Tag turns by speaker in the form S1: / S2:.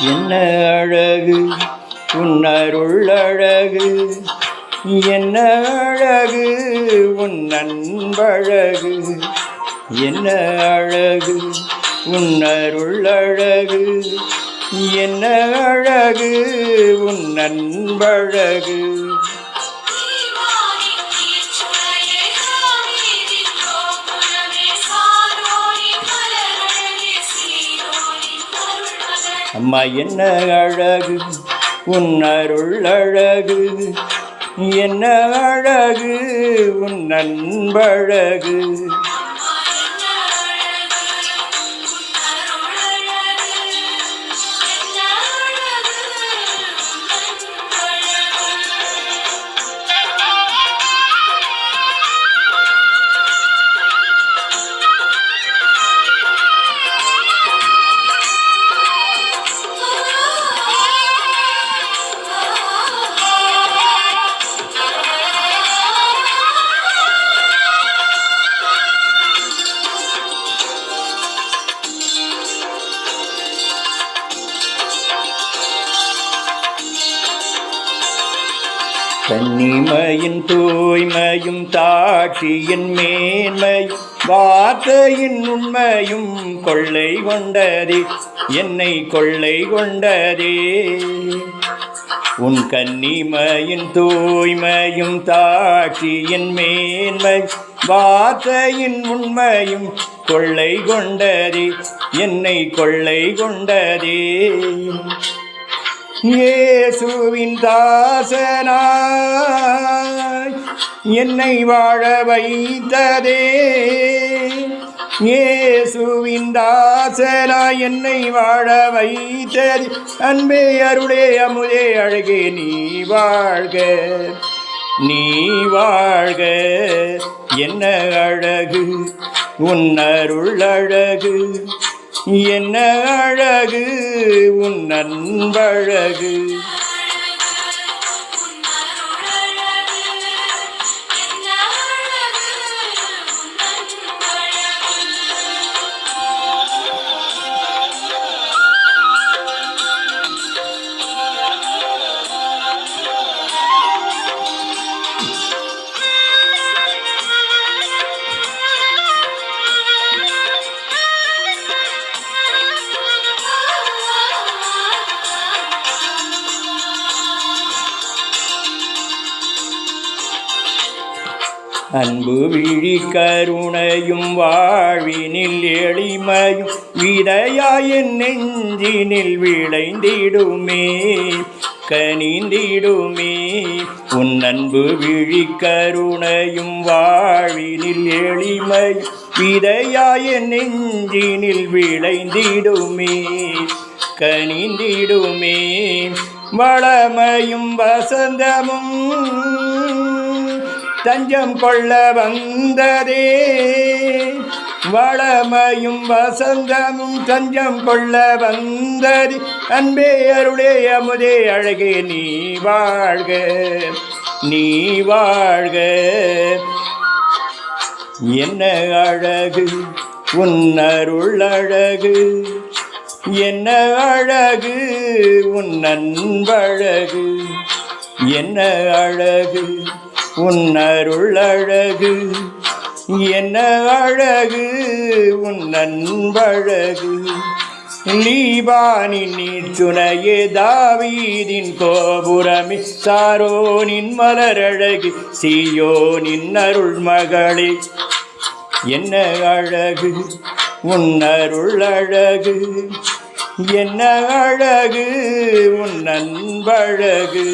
S1: என்ன அழகு உன்னருள் அழகு, என்ன அழகு உன் அன்பழகு, என்ன அழகு உன்னருள் அழகு, என்ன அழகு உன் அன்பழகு. அம்மா என்ன அழகு உன் அருள் அழகு, என்ன அழகு உன் அன்பழகு. கன்னிமையின் தூய்மையும் தாட்சியின் மேன்மையும் வார்த்தையின் உண்மையும் கொள்ளை கொண்டதே, என்னை கொள்ளை கொண்டதே. உன் கன்னிமையின் தூய்மையும் தாட்சியின் மேன்மை வார்த்தையின் உண்மையும் கொள்ளை கொண்டதே, என்னை கொள்ளை கொண்டதே. இயேசுவின் தாசனாய் என்னை வாழ வைத்ததே, இயேசுவின் தாசனாய் என்னை வாழ வைத்ததே. அன்பே அருளே அமுதே அழகே நீ வாழ்க, நீ வாழ்க. என்ன அழகு உன் அருள் அழகு, என்ன அழகு உன் அன்பழகு. அன்பு விழி கருணையும் வாழ்வினில் எளிமையும் விதையாயின் நெஞ்சினில் விளைந்திடுமே, கனிந்திடுமே. உன் அன்பு விழி கருணையும் வாழ்வினில் எளிமையும் விதையாயின் நெஞ்சினில் விளைந்திடுமே, கனிந்திடுமே. வளமையும் வசந்தமும் தஞ்சம் கொள்ள வந்ததே, வளமையும் வசந்தமும் தஞ்சம் கொள்ள வந்ததே. அன்பே அருளே அமுதே அழகே நீ வாழ்க, நீ வாழ்க. என்ன அழகு உன் அருள் அழகு, என்ன அழகு உன் அன்பழகு, என்ன அழகு உன் அருள் அழகு, என்ன அழகு உன் அன்பழகு. லீபானின் நீச்சுனையே தாவீதின் கோபுரமே, சாரோனின் மலரழகு, சீயோனின் அருள் மகளே. என்ன அழகு உன் அருள் அழகு, என்ன அழகு உன் அன்பழகு.